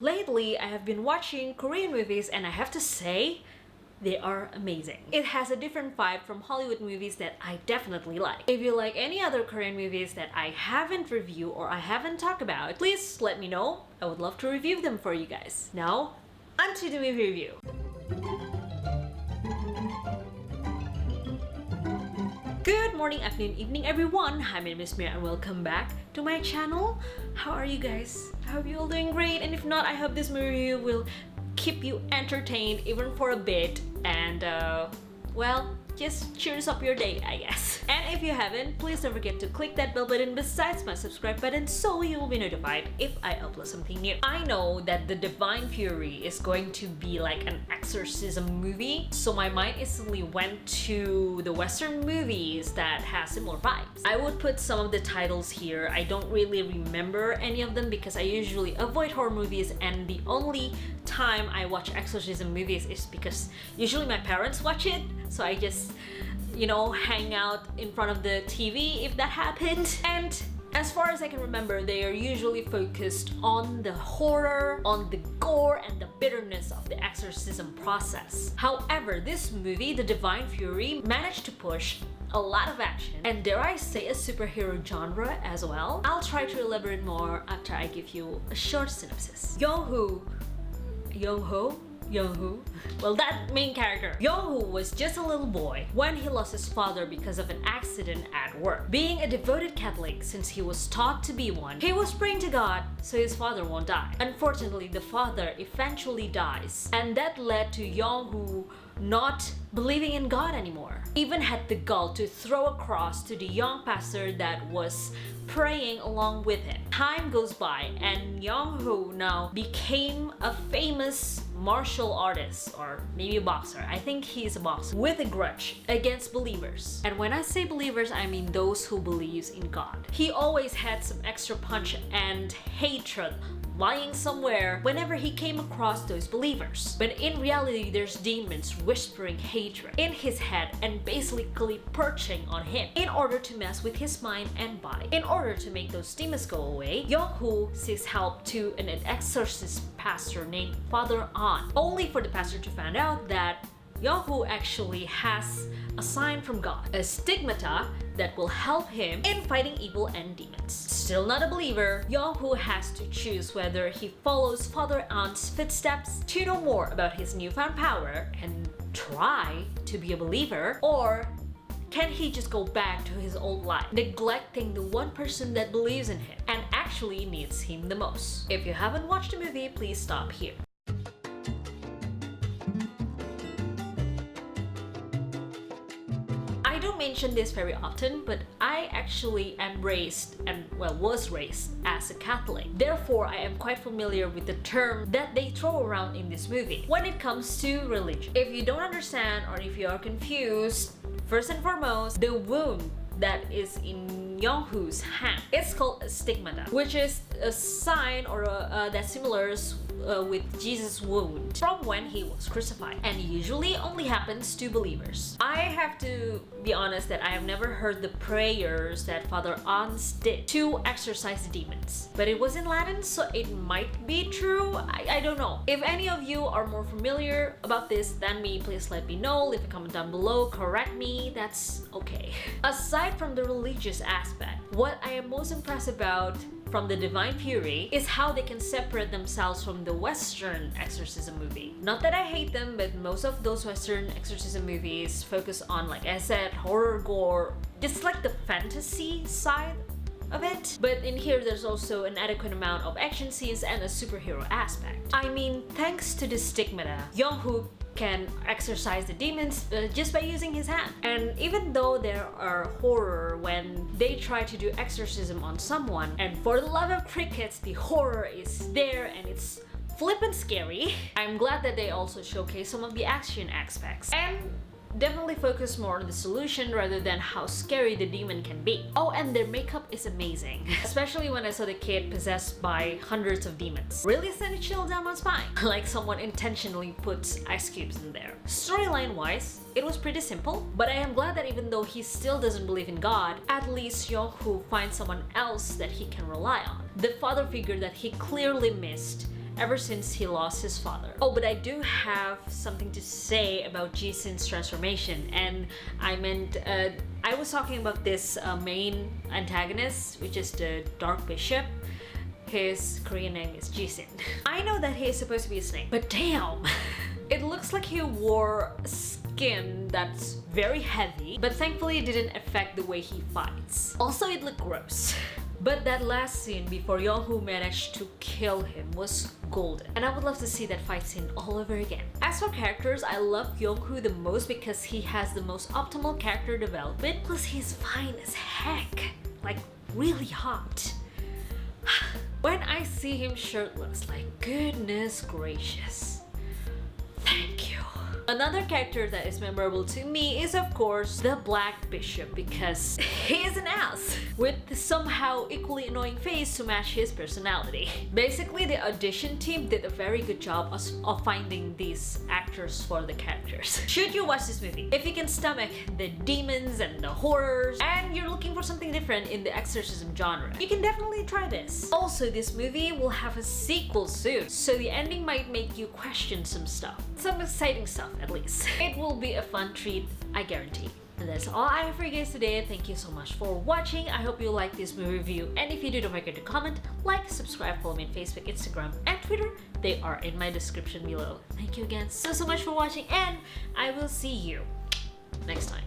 Lately, I have been watching Korean movies and I have to say, they are amazing. It has a different vibe from Hollywood movies that I definitely like. If you like any other Korean movies that I haven't reviewed or I haven't talked about, please let me know. I would love to review them for you guys. Now, onto the movie review. Good morning, afternoon, evening everyone. Hi, my name is Myra and welcome back to my channel. How are you guys? I hope you're all doing great, and if not, I hope this movie review will keep you entertained even for a bit and well, just cheers up your day, I guess. And if you haven't, please don't forget to click that bell button besides my subscribe button so you will be notified if I upload something new. I know that The Divine Fury is going to be like an exorcism movie, so my mind instantly went to the Western movies that has similar vibes. I would put some of the titles here. I don't really remember any of them because I usually avoid horror movies, and the only time I watch exorcism movies is because usually my parents watch it, so I just, you know, hang out in front of the TV if that happened. And as far as I can remember, they are usually focused on the horror, on the gore, and the bitterness of the exorcism process. However, this movie, The Divine Fury, managed to push a lot of action and, dare I say, a superhero genre as well. I'll try to elaborate more after I give you a short synopsis. Young-hoo? Well, that main character. Young-hoo was just a little boy when he lost his father because of an accident at work. Being a devoted Catholic since he was taught to be one, he was praying to God so his father won't die. Unfortunately, the father eventually dies, and that led to Young-hoo not believing in God anymore. Even had the gall to throw a cross to the young pastor that was praying along with him. Time goes by and Young-hoo now became a famous martial artist, or maybe a boxer. I think he's a boxer with a grudge against believers. And when I say believers, I mean those who believes in God. He always had some extra punch and hatred lying somewhere whenever he came across those believers. But in reality, there's demons whispering hatred in his head and basically perching on him in order to mess with his mind and body. In order to make those demons go away, Young-hoo seeks help to an exorcist pastor named Father An, only for the pastor to find out that Young-hoo actually has a sign from God, a stigmata that will help him in fighting evil and demons. Still not a believer, Young-hoo has to choose whether he follows Father An's footsteps to know more about his newfound power and try to be a believer, or can he just go back to his old life, neglecting the one person that believes in him and actually needs him the most. If you haven't watched the movie, please stop here. I don't mention this very often, but I actually am raised and, well, was raised as a Catholic. Therefore, I am quite familiar with the term that they throw around in this movie when it comes to religion. If you don't understand or if you are confused, first and foremost, the wound that is in Young-hoo's hand, it's called a stigmata, which is a sign or that similar with Jesus' wound from when he was crucified, and usually only happens to believers. I have to be honest that I have never heard the prayers that Father Ans did to exorcise the demons, but it was in Latin, so it might be true. I don't know. If any of you are more familiar about this than me, please let me know. Leave a comment down below, correct me, that's okay. Aside from the religious aspect, what I am most impressed about from The Divine Fury is how they can separate themselves from the Western exorcism movie. Not that I hate them, but most of those Western exorcism movies focus on, like I said, horror, gore, just like the fantasy side of it. But in here, there's also an adequate amount of action scenes and a superhero aspect. I mean, thanks to the stigmata, Young-hoo can exorcise the demons just by using his hand. And even though there are horror when they try to do exorcism on someone, and for the love of crickets, the horror is there and it's flippin' scary, I'm glad that they also showcase some of the action aspects and definitely focus more on the solution rather than how scary the demon can be. Oh, and their makeup is amazing, especially when I saw the kid possessed by hundreds of demons. Really sent a chill down my spine, like someone intentionally puts ice cubes in there. Storyline wise, it was pretty simple, but I am glad that even though he still doesn't believe in God, at least Young-hoo finds someone else that he can rely on. The father figure that he clearly missed ever since he lost his father. Oh, but I do have something to say about Jisin's transformation, and I meant I was talking about this main antagonist, which is the Dark Bishop. His Korean name is Jisin. I know that he is supposed to be a snake, but damn! It looks like he wore skin that's very heavy, but thankfully it didn't affect the way he fights. Also, it looked gross. But that last scene before Young-woo managed to kill him was golden, and I would love to see that fight scene all over again. As for characters, I love Young-woo the most because he has the most optimal character development, plus he's fine as heck, like really hot. When I see him shirtless, like goodness gracious, thank you. Another character that is memorable to me is of course the Black Bishop, because he is an ass with somehow equally annoying face to match his personality. Basically, the audition team did a very good job of finding these actors for the characters. Should you watch this movie? If you can stomach the demons and the horrors, and you're looking for something different in the exorcism genre, you can definitely try this. Also, this movie will have a sequel soon, so the ending might make you question some stuff. Some exciting stuff, at least. It will be a fun treat, I guarantee. And that's all I have for you guys today. Thank you so much for watching. I hope you liked this movie review, and if you do, don't forget to comment, like, subscribe, follow me on Facebook, Instagram, and Twitter. They are in my description below. Thank you again so much for watching, and I will see you next time.